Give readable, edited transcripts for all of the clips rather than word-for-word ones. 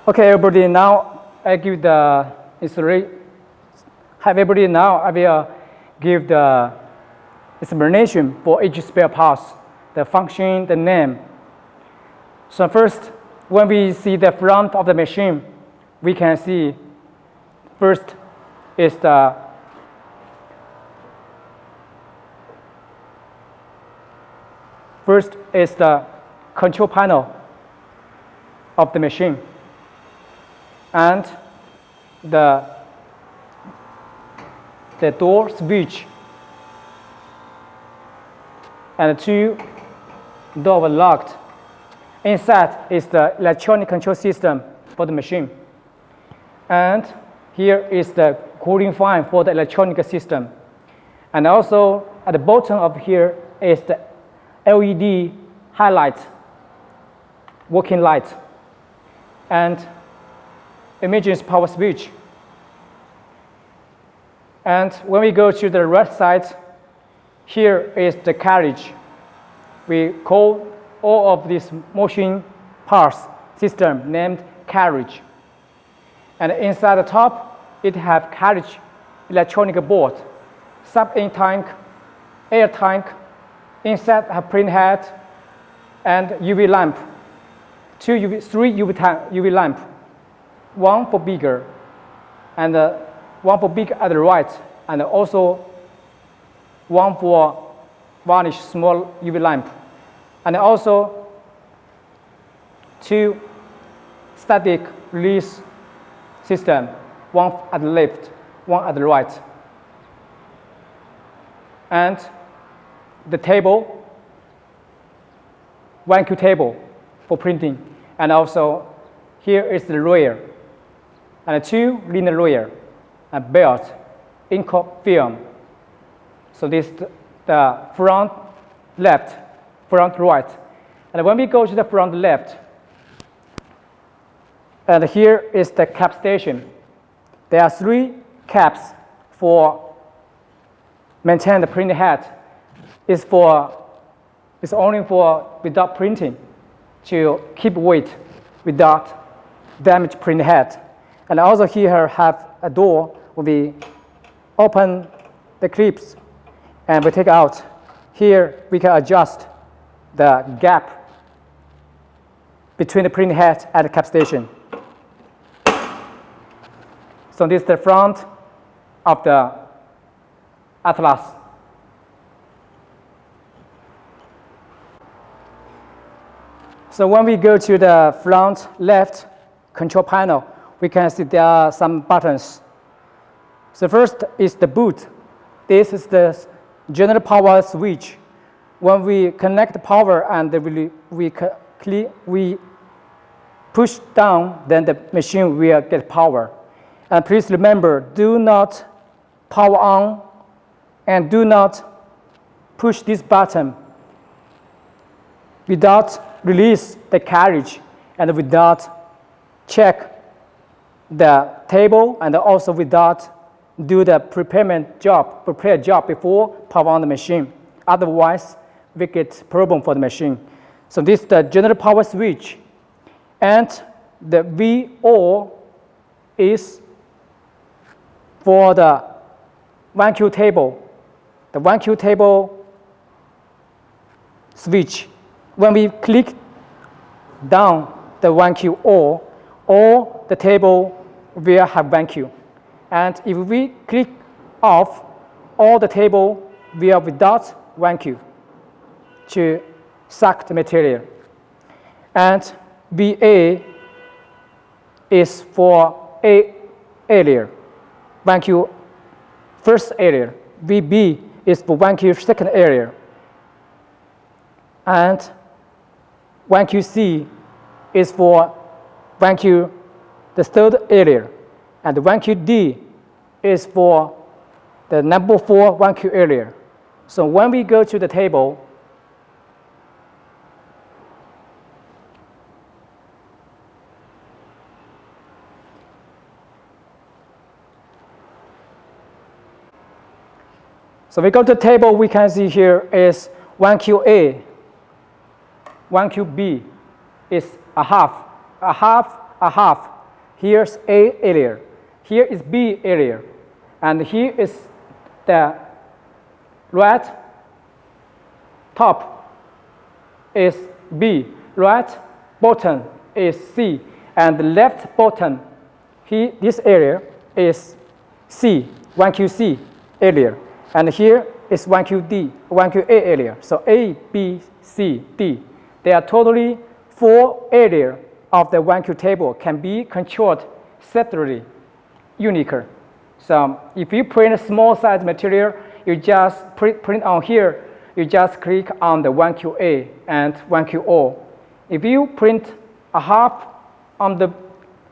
Okay, everybody, now I give the installation. Hi, everybody, now I will give the explanation for each spare parts, the function, the name. So first, when we see the front of the machine, we can see first is the control panel of the machine, and the door switch, and the two doors were locked. Inside is the electronic control system for the machine, and here is the cooling fan for the electronic system, and also at the bottom of here is the LED highlight, working light, and emergency power switch. And when we go to the right side, here is the carriage. We call all of these motion parts system named carriage. And inside the top, it has carriage electronic board, sub-in tank, air tank, inside a print head, and UV lamp, three UV lamp, one for bigger, and one for big at the right, and also one for varnish small UV lamp, and also two static release system, one at the left, one at the right, and the table, vacuum table for printing, and also here is the roller, and two linear roller, and belt, ink film. So this is the front left, front right. And when we go to the front left, and here is the cap station. There are three caps for maintain the printing head. It's only for without printing, to keep weight without damage print head. And also here have a door where we open the clips and we take out. Here we can adjust the gap between the print head and the cap station. So this is the front of the Atlas. So when we go to the front left control panel, we can see there are some buttons. So first is the boot. This is the general power switch. When we connect the power and we push down, then the machine will get power. And please remember, do not power on and do not push this button without release the carriage and without check the table, and also without do the prepare job before power on the machine. Otherwise, we get problem for the machine. So this is the general power switch, and the VO is for the vacuum table. The vacuum table switch. When we click down the vacuum all the table will have vacuum. And if we click off, all the table will without vacuum to suck the material. And VA is for A area, vacuum first area. VB is for vacuum second area. And vacuum C is for vacuum the third area. And the vacuum D is for the number 4 vacuum area. So when we go to the table, we can see here is vacuum A, vacuum B is a half, Here's A area. Here is B area. And here is the right top is B, right bottom is C, and the left bottom, here, this area is C, 1QC area. And here is 1QD, 1QA area. So A, B, C, D. They are totally 4 areas of the 1Q table can be controlled separately, uniquely. So if you print a small size material, you just print on here, you just click on the 1QA and 1QO. If you print a half on the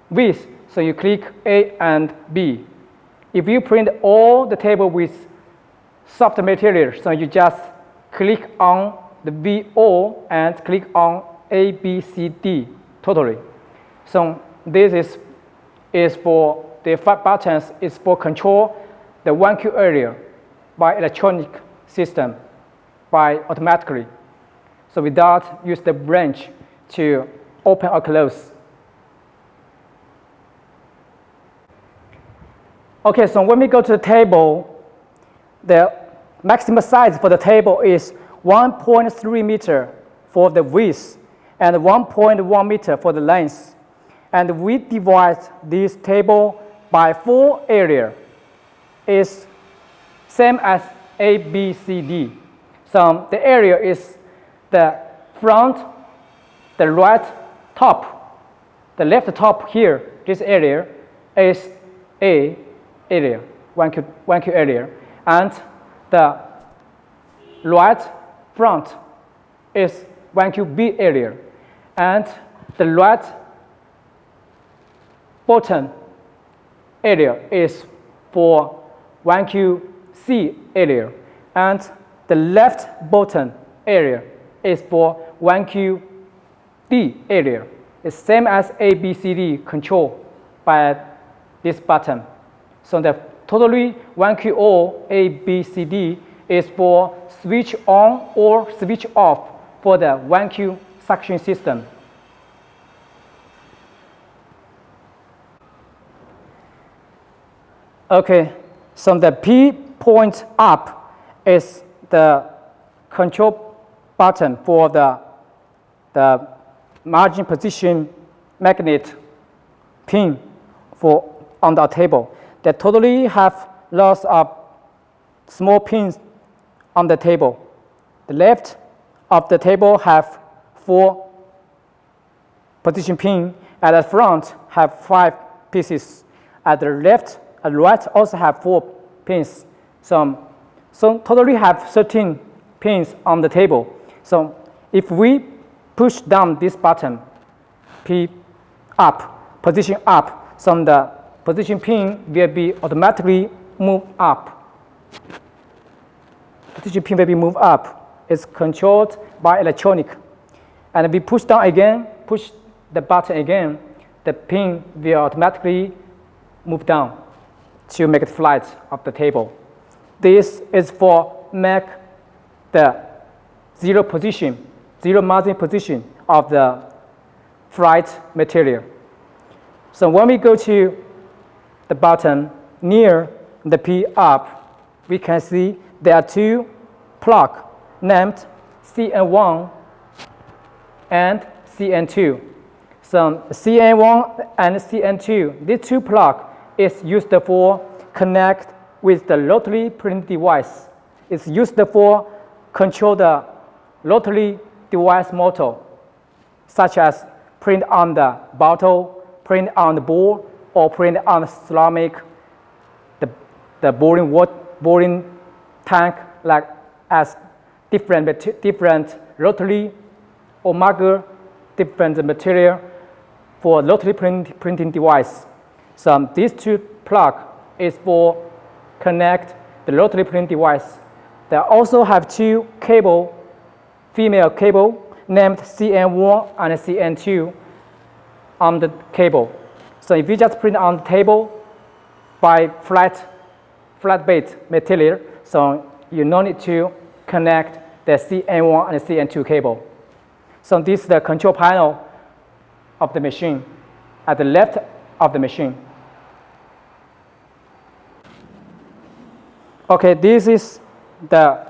width, so you click A and B. If you print all the table with soft material, so you just click on the VO and click on A, B, C, D totally. So this is for the 5 buttons is for control the 1Q area by electronic system, by automatically. So without use the wrench to open or close. Okay, so when we go to the table, the maximum size for the table is 1.3 meter for the width and 1.1 meter for the length. And we divide this table by 4 areas. It's same as A, B, C, D. So the area is the front, the right top, the left top here, this area is A area, 1Q area. And the right front is 1QB area. And the right bottom area is for 1QC area. And the left bottom area is for 1QD area. It's same as A, B, C, D control by this button. So the totally 1QO, A, B, C, D is for switch on or switch off for the 1Q suction system. Okay, so the P point up is the control button for the margin position magnet pin for on the table. They totally have lots of small pins on the table. The left of the table have 4 position pins. At the front have 5 pieces. At the left and right also have 4 pins. So totally have 13 pins on the table. So if we push down this button, P up, position up, so the position pin will be automatically moved up. Position pin will be moved up. It's controlled by electronic. And we push down again, push the button again, the pin will automatically move down to make it flat of the table. This is for make the zero margin position of the flat material. So when we go to the button near the P up, we can see there are 2 plugs named CN1 and CN2. So CN1 and CN2, these 2 plugs is used for connect with the rotary print device. It's used for control the rotary device motor, such as print on the bottle, print on the board, or print on the ceramic, the boring tank, like as different rotary or marker, different material for rotary printing device. So these 2 plugs is for connect the rotary print device. They also have 2 cable, female cable named CN1 and CN2 on the cable. So if you just print on the table by flat bed material, so you no need to connect the CN1 and CN2 cable. So this is the control panel of the machine. At the left of the machine. Okay, this is the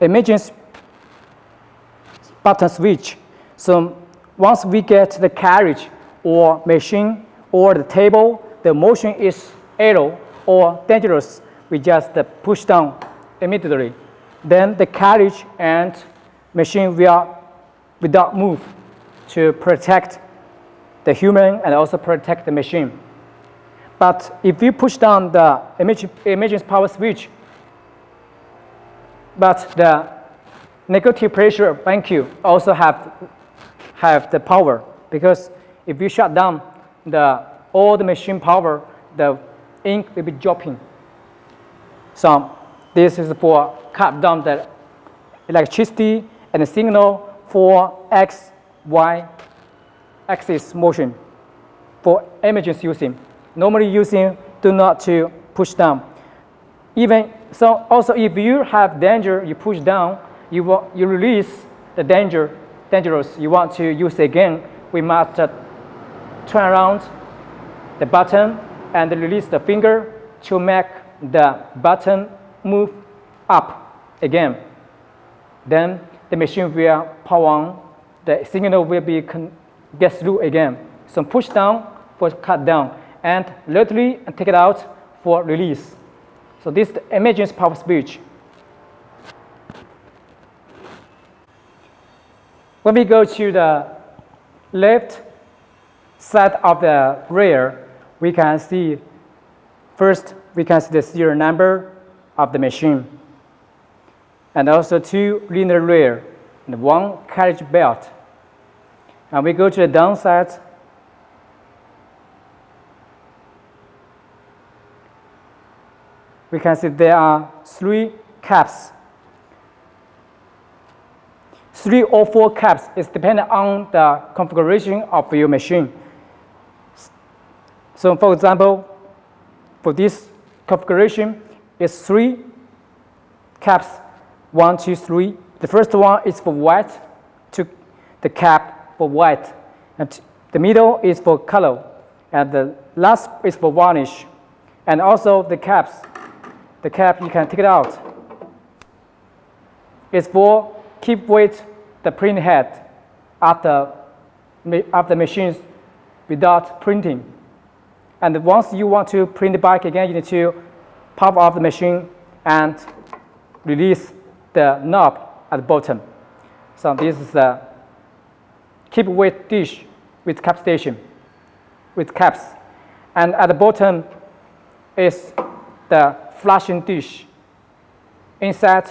emergency button switch. So once we get the carriage or machine or the table, the motion is idle or dangerous, we just push down immediately. Then the carriage and machine will without move to protect the human and also protect the machine. But if you push down the emergency power switch, but the negative pressure bank also have the power, because if you shut down all the machine power, the ink will be dropping. So this is for cut down the electricity and the signal for X, Y axis motion for emergency using. Normally using do not to push down. Even so, also if you have danger, you push down, you release the dangerous. You want to use again, we must turn around the button and release the finger to make the button move up again. Then the machine will power on, the signal will be get through again. So push down for cut down, and laterally take it out for release. So this is the emergency power switch. When we go to the left side of the rear, we can see first we can see the serial number of the machine, and also 2 linear rear and 1 carriage belt. And we go to the downside. We can see there are 3 caps. 3 or 4 caps is dependent on the configuration of your machine. So for example, for this configuration, it's 3 caps, 1, 2, 3. The first one is for white, to the cap for white, and the middle is for color, and the last is for varnish. And also the cap you can take it out. It's for keep weight the print head after machines without printing. And once you want to print back again, you need to pop off the machine and release the knob at the bottom. So this is the keep weight dish with cap station, with caps. And at the bottom is the flushing dish. Inside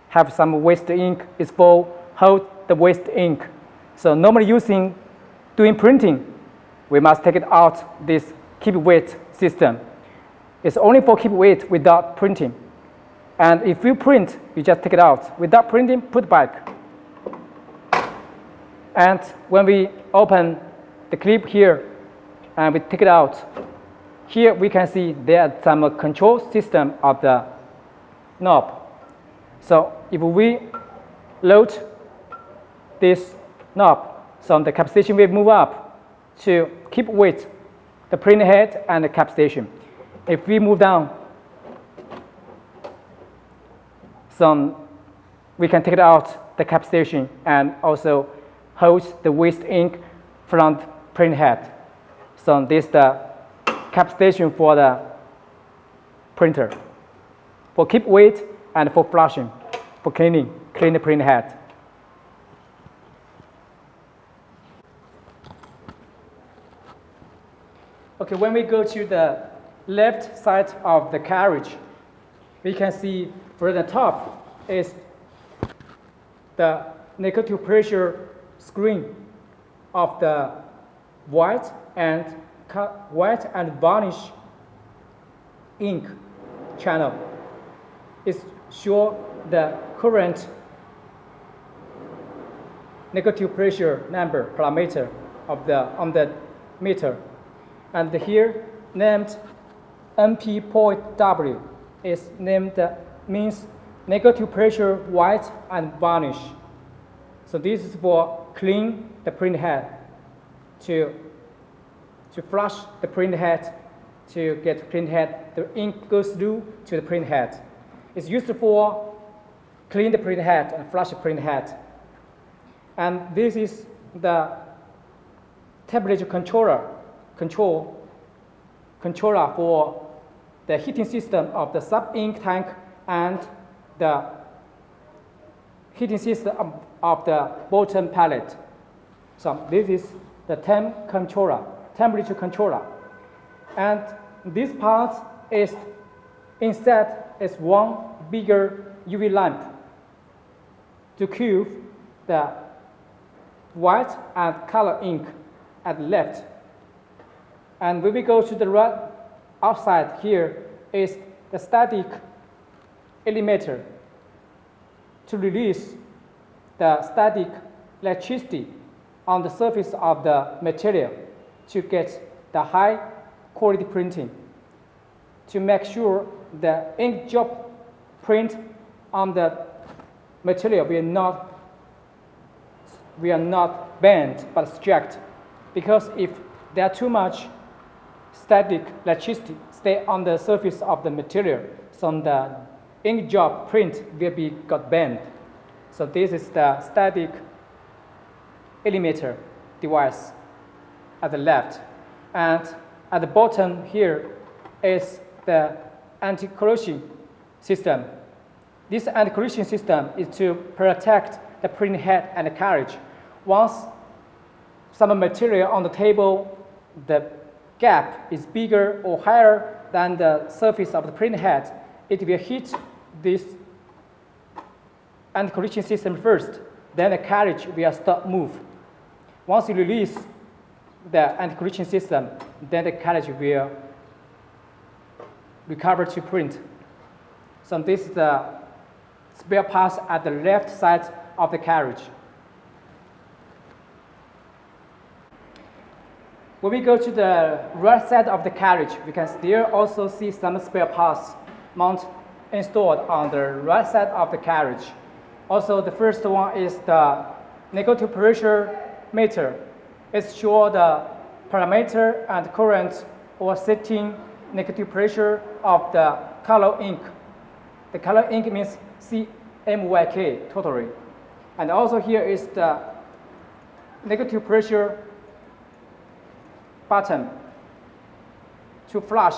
have some waste ink. It's for hold the waste ink. So normally doing printing, we must take it out this keep weight system. It's only for keep weight without printing. And if you print, you just take it out. Without printing, put back. And when we open the clip here and we take it out, here we can see there are some control system of the knob. So if we load this knob, so the cap station will move up to keep weight the print head and the cap station. If we move down, so we can take it out the cap station and also hold the waste ink from the print head. So this is the cap station for the printer, for keep weight and for flushing, for clean the print head. Okay, when we go to the left side of the carriage, we can see for the top is the negative pressure screen of the white and varnish ink channel. It shows the current negative pressure number parameter on the meter. And here named MP.W is named means negative pressure white and varnish. So this is for clean the print head to to flush the print head, to get print head, the ink goes through to the print head. It's used for clean the print head and flush the print head. And this is the temperature controller for the heating system of the sub-ink tank and the heating system of the bottom pallet. So this is the temperature controller. And this part is instead is one bigger UV lamp to cool the white and color ink at the left. And when we go to the right outside, here is the static emitter to release the static electricity on the surface of the material to get the high quality printing, to make sure the ink drop print on the material will not bend but struck, because if there are too much static electricity stay on the surface of the material, so the ink drop print will be got bent. So this is the static emitter device at the left, and at the bottom here is the anti-corrosion system. This anti-corrosion system is to protect the print head and the carriage. Once some material on the table, the gap is bigger or higher than the surface of the print head, it will hit this anti-corrosion system first, then the carriage will stop move. Once you release the anti-corrosion system, then the carriage will recover to print. So this is the spare parts at the left side of the carriage. When we go to the right side of the carriage, we can still also see some spare parts installed on the right side of the carriage. Also, the first one is the negative pressure meter. It shows the parameter and current or setting negative pressure of the color ink. The color ink means CMYK totally. And also here is the negative pressure button to flush,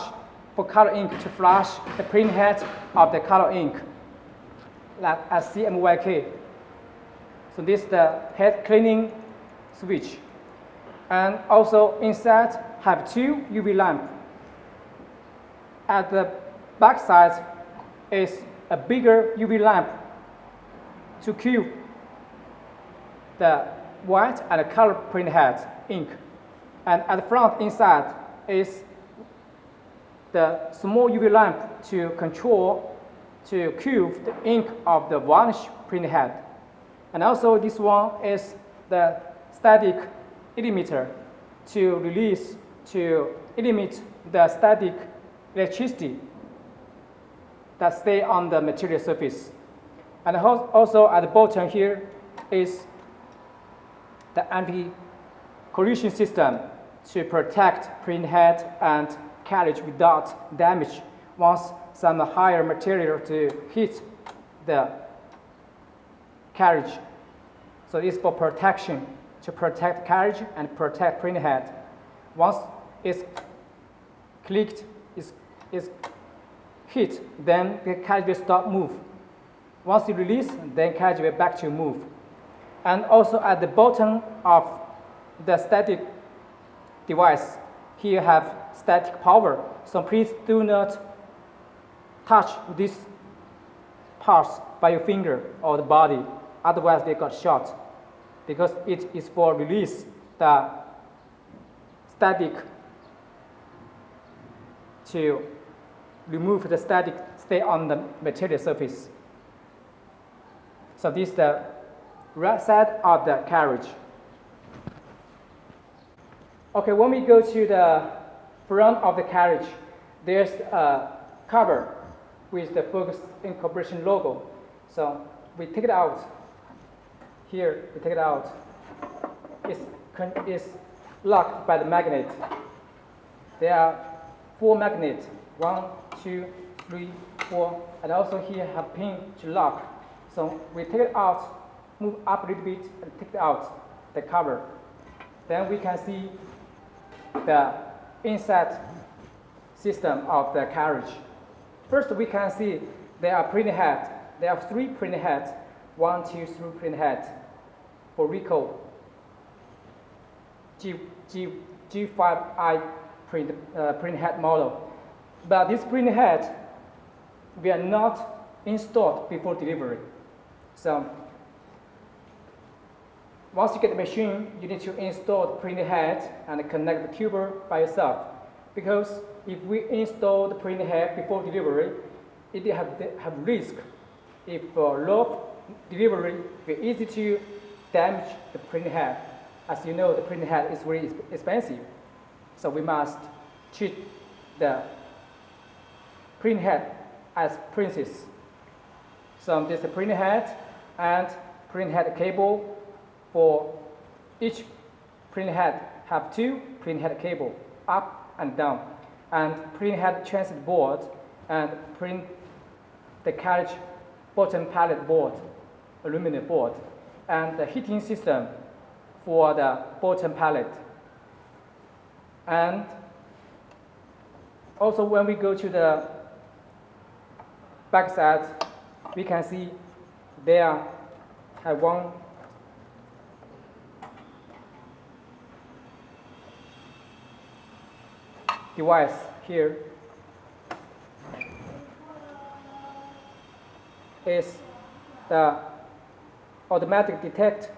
for color ink to flush the print head of the color ink, like as CMYK. So this is the head cleaning switch. And also inside have two UV lamps. At the back side is a bigger UV lamp to cool the white and color print head ink. And at the front inside is the small UV lamp to cool the ink of the varnish print head. And also this one is the static emitter to emit the static electricity that stay on the material surface. And also at the bottom here is the anti-corrosion system to protect print head and carriage without damage once some higher material to hit the carriage. So it's for protection, to protect carriage and protect print head. Once it's clicked, is hit, then the carriage will stop move. Once you release, then carriage will back to move. And also at the bottom of the static device, here have static power. So please do not touch these parts by your finger or the body, otherwise they got short, because it is for release the static, to remove the static stay on the material surface. So this is the right side of the carriage. Okay, when we go to the front of the carriage, there's a cover with the FOCUS Incorporation logo. So we take it out. Here, we take it out. It's locked by the magnet. there are 4 magnets, 1, 2, 3, 4, and also here have pin to lock. So we take it out, move up a little bit, and take it out, the cover. Then we can see the inside system of the carriage. First, we can see there are printing heads. There are 3 printing heads, 1, 2, 3 printing heads for Ricoh G5i print head model. But this print head we are not installed before delivery. So once you get the machine, you need to install the printing head and connect the tuber by yourself. Because if we install the printing head before delivery, it have risk. If low delivery, it's easy to damage the printing head. As you know, the printing head is very expensive. So we must treat the printing head as princess. So there's a printing head and printing head cable. For each printing head have 2 printing head cable, up and down, and printing head transit board and print the carriage bottom pallet board, aluminum board, and the heating system for the bottom pallet. And also when we go to the back side, we can see there have 1 device here. Is the automatic detect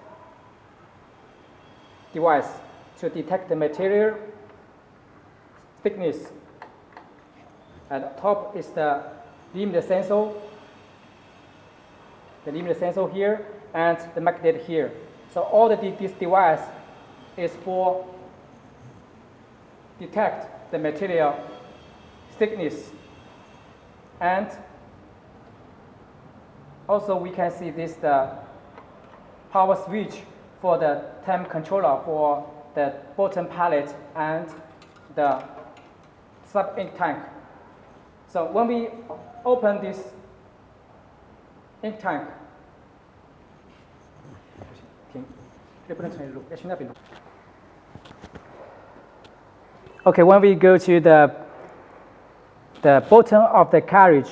device to detect the material thickness. At the top is the limit sensor, here, and the magnet here. So all this device is for detect the material thickness. And also we can see this the power switch for the temp controller for the bottom pallet and the sub-ink tank. So when we open this ink tank, okay, when we go to the bottom of the carriage,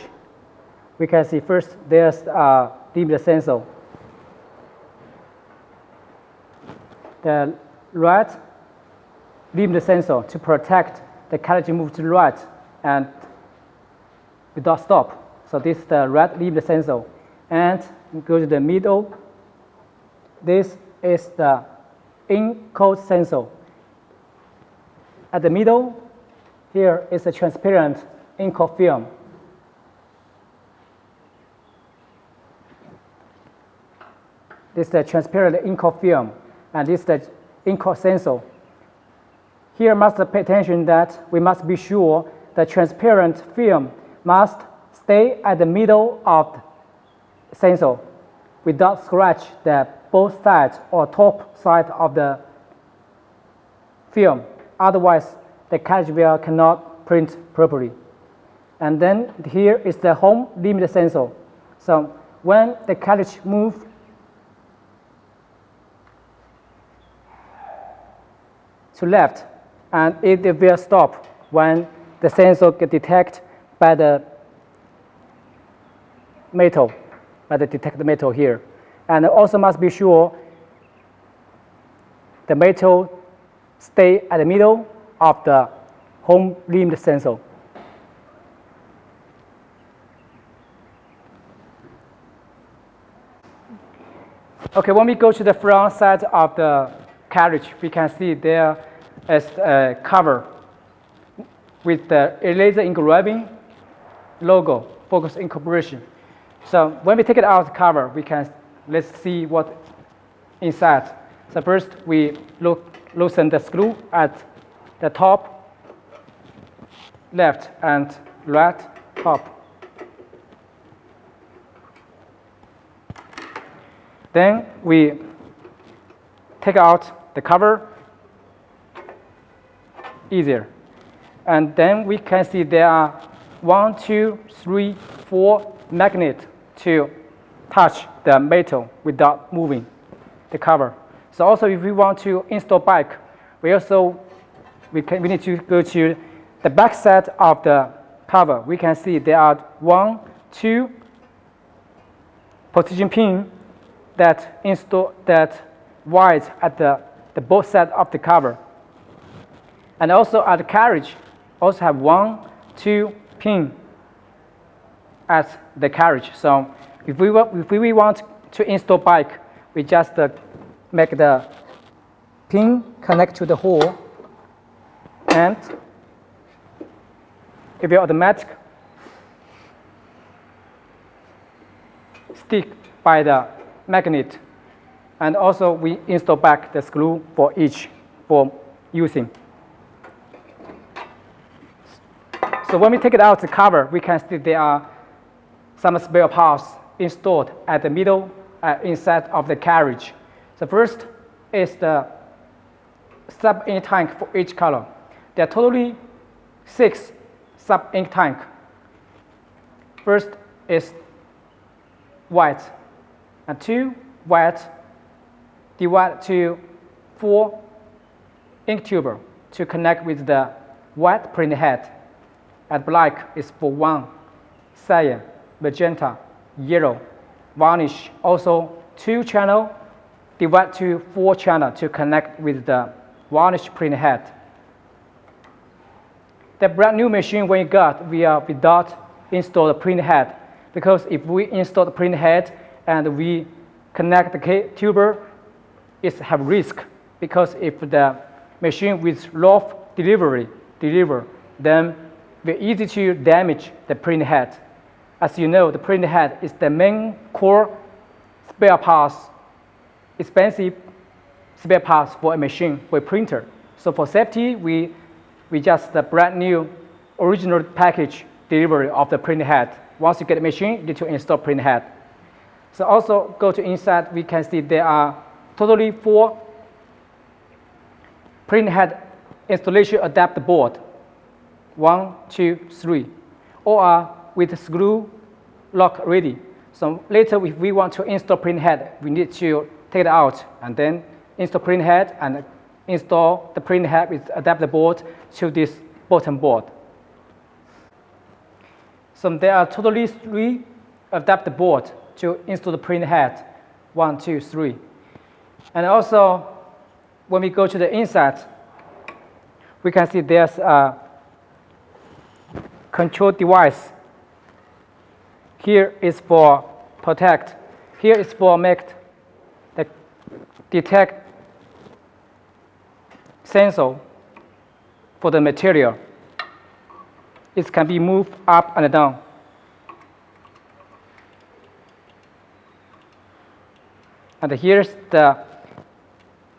we can see first there's a limit sensor. The right limit sensor to protect the carriage move to the right and without stop. So this is the right limit sensor. And we go to the middle. This is the ink coat sensor. At the middle, here is a transparent ink coat film. This is the transparent ink coat film, and this is the ink coat sensor. Here must pay attention that we must be sure the transparent film must stay at the middle of the sensor without scratch the both sides or top side of the film. Otherwise, the carriage wheel cannot print properly. And then here is the home limit sensor. So when the carriage moves to left, and it will stop when the sensor gets detected by the metal, by the detected metal here. And also must be sure the metal stay at the middle of the home limit sensor. Okay, when we go to the front side of the carriage, we can see there is a cover with the laser engraving logo, Focus Incorporation. So when we take it out of the cover, let's see what inside. So first we loosen the screw at the top, left and right top. Then we take out the cover, easier. And then we can see there are 1, 2, 3, 4 magnets to touch the metal without moving the cover. So also if we want to install back, we need to go to the back side of the cover. We can see there are 1, 2 position pin that wide at the both sides of the cover. And also at the carriage, also have 1, 2 pin at the carriage. So if we want to install bike, we just make the pin connect to the hole, and it will automatic stick by the magnet. And also we install back the screw for each for using. So when we take it out the cover, we can see there are some spare parts installed at the middle inside of the carriage. So first is the sub-ink tank for each color. There are totally 6 sub-ink tank. First is white, and 2 white divided to 4 ink tuber to connect with the white print head. And black is for 1 cyan, magenta, yellow, varnish. Also 2 channel divided to 4 channel to connect with the varnish print head. The brand new machine we got, we are without install the print head, because if we install the print head and we connect the tuber, it have risk, because if the machine with rough deliver, then it's easy to damage the print head. As you know, the print head is the main core spare parts, expensive spare parts for a machine, for a printer. So for safety, we just the brand new original package delivery of the print head. Once you get the machine, you need to install print head. So also go to inside, we can see there are totally 4 print head installation adapter board. 1, 2, 3, all are with screw lock ready. So later, if we want to install print head, we need to take it out and then install print head and install the print head with adapter board to this bottom board. So there are totally 3 adapter board to install the print head. 1, 2, 3. And also, when we go to the inside, we can see there's a control device. Here is for protect. Here is for make the detect sensor for the material. It can be moved up and down. And here's the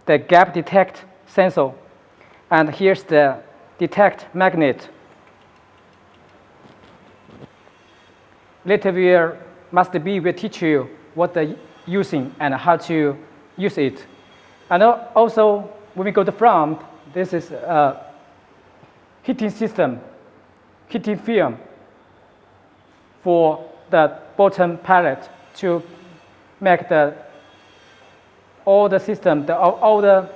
gap detect sensor. And here's the detect magnet. Later we'll teach you what they're using and how to use it. And also, when we go to front, this is a heating system, heating film for the bottom pallet to make all the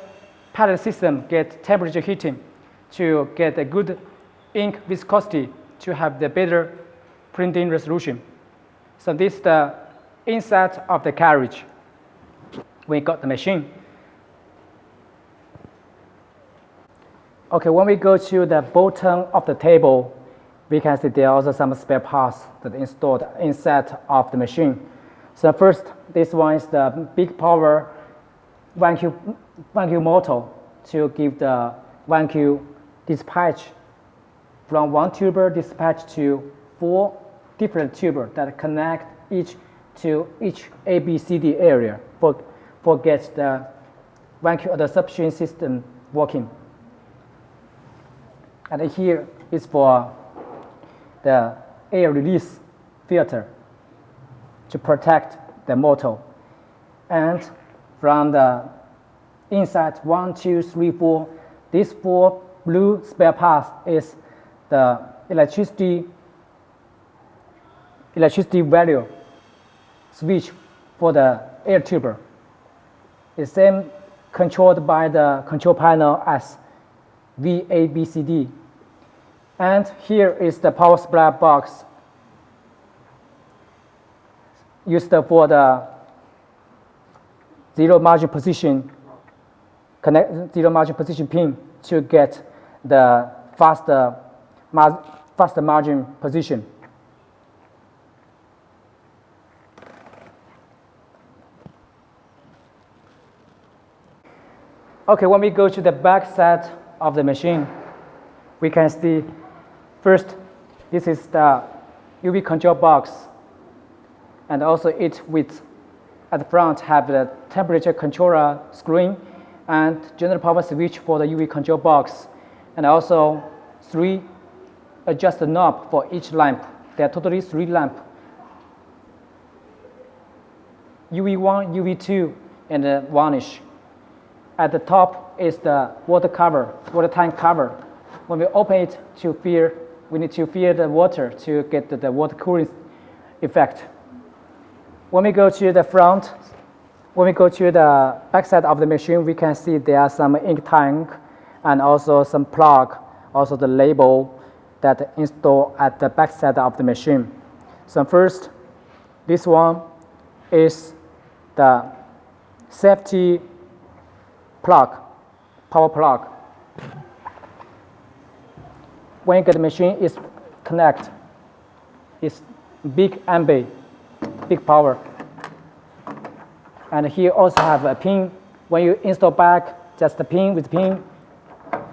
pallet system get temperature heating to get a good ink viscosity to have the better printing resolution. So this is the inside of the carriage. We got the machine. Okay, when we go to the bottom of the table, we can see there are also some spare parts that are installed inside of the machine. So first, this one is the big power vacuum motor to give the vacuum dispatch from 1 tuber dispatch to 4 different tubers that connect each to each ABCD area for get the vacuum adsorption system working. And here is for the air release filter to protect the motor. And from the inside 1, 2, 3, 4, these 4 blue spare parts is the electricity value switch for the air tuber. It's same controlled by the control panel as VABCD. And here is the power supply box used for the zero margin position pin to get the faster margin position. Okay, when we go to the back side of the machine, we can see first, this is the UV control box, and also it with at the front have the temperature controller screen and general power switch for the UV control box, and also 3 adjust knob for each lamp. There are totally 3 lamps. UV1, UV2, and the varnish. At the top is the water tank cover. When we open it we need to fill the water to get the water cooling effect. When we go to the front, when we go to the back side of the machine, we can see there are some ink tank and also some plug, also the label that installed at the back side of the machine. So first, this one is the safety plug, power plug. When you get the machine, is connect. It's big MB, big power. And here also have a pin. When you install back, just the pin with pin,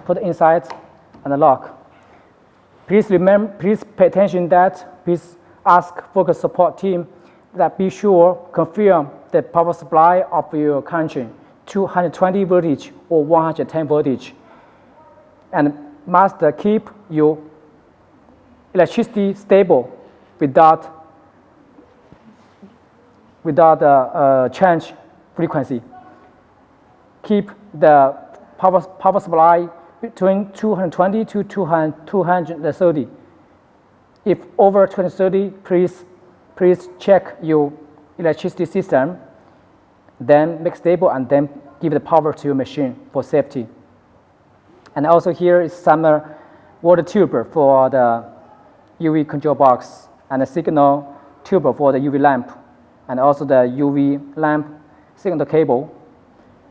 put inside and lock. Please pay attention that. Please ask FOCUS support team that be sure confirm the power supply of your country. 220 voltage or 110 voltage, and must keep your electricity stable without change frequency. Keep the power supply between 220 to 230. If over 230, please check your electricity system, then make stable and then give the power to your machine for safety. And also here is some water tube for the UV control box and a signal tube for the UV lamp, and also the UV lamp signal cable.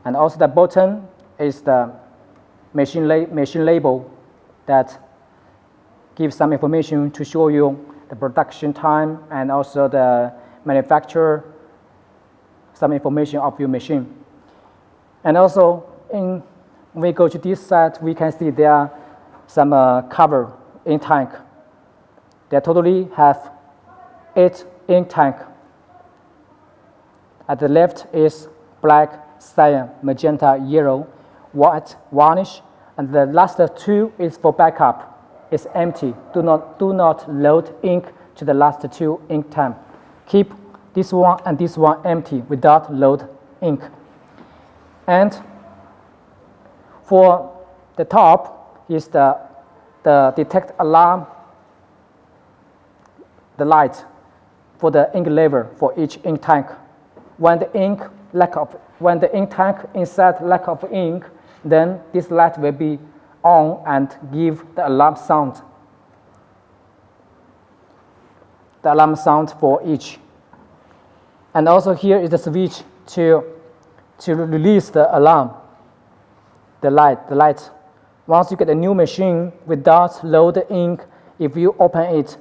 And also the bottom is the machine label that gives some information to show you the production time and also the manufacturer, some information of your machine. And also when we go to this side, we can see there are some cover ink tank. They totally have 8 ink tank. At the left is black, cyan, magenta, yellow, white, varnish, and the last 2 is for backup. It's empty. Do not load ink to the last 2 ink tank. Keep this one and this one empty without load ink. And for the top is the detect alarm, the light for the ink level for each ink tank. When the ink tank inside lack of ink, then this light will be on and give the alarm sound. The alarm sound for each. And also here is the switch to release the alarm, the light. Once you get a new machine without load ink, if you open it,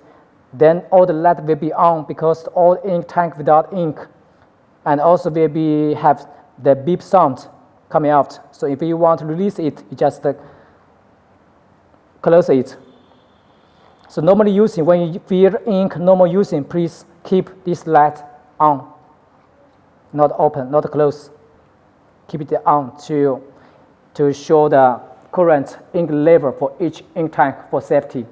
then all the light will be on because all ink tank without ink, and also will have the beep sound coming out. So if you want to release it, you just close it. So normally using, when you fill ink, normal using, please keep this light on, not open, not close. Keep it on to show the current ink level for each ink tank for safety.